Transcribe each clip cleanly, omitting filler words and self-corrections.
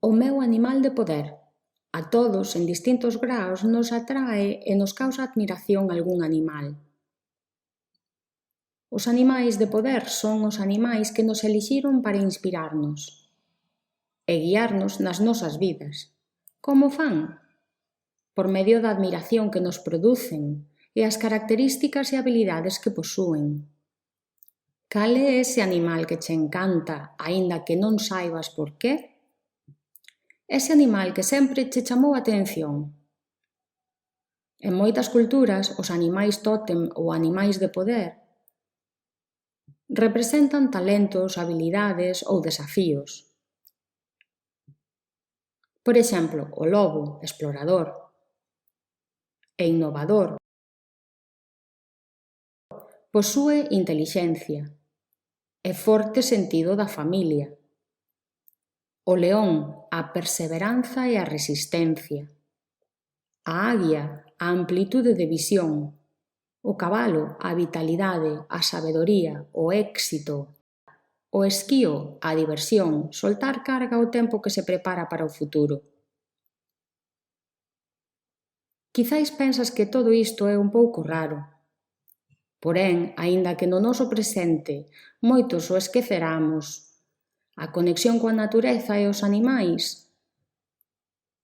O meu animal de poder. A todos, en distintos graos, nos atrae e nos causa admiración algún animal. Os animais de poder son os animais que nos elixiron para inspirarnos e guiarnos nas nosas vidas. Como fan? Por medio da admiración que nos producen e as características e habilidades que posúen. Cal é ese animal que che encanta, aínda que non saibas por qué? Ese animal que sempre che chamou a atención. En moitas culturas, os animais tótem ou animais de poder representan talentos, habilidades ou desafíos. Por exemplo, o lobo, explorador e innovador, posúe intelixencia e forte sentido da familia. O león, a perseveranza e a resistencia. A águia, a amplitude de visión. O cabalo, a vitalidade, a sabedoría, o éxito. O esquío, a diversión, soltar carga ao tempo que se prepara para o futuro. Quizais pensas que todo isto é un pouco raro. Porén, aínda que no noso presente moitos o esqueceramos, a conexión coa natureza e os animais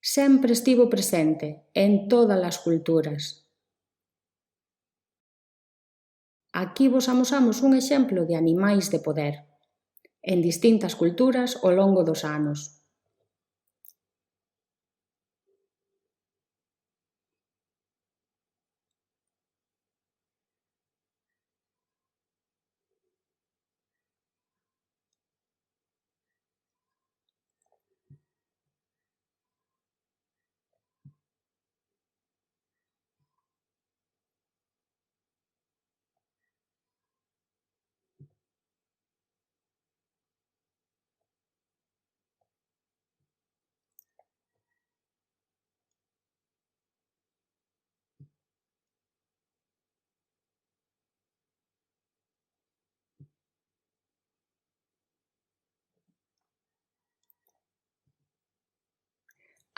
sempre estivo presente en todas as culturas. Aquí vos amosamos un exemplo de animais de poder, en distintas culturas ao longo dos anos.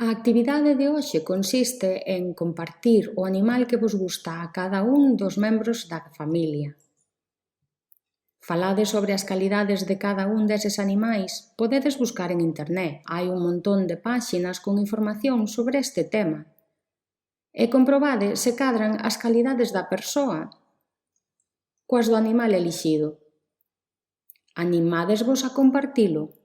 A actividade de hoxe consiste en compartir o animal que vos gusta a cada un dos membros da familia. Falades sobre as calidades de cada un deses animais, podedes buscar en internet, hai un montón de páxinas con información sobre este tema. E comprobade se cadran as calidades da persoa coas do animal elixido. Animádesvos a compartilo?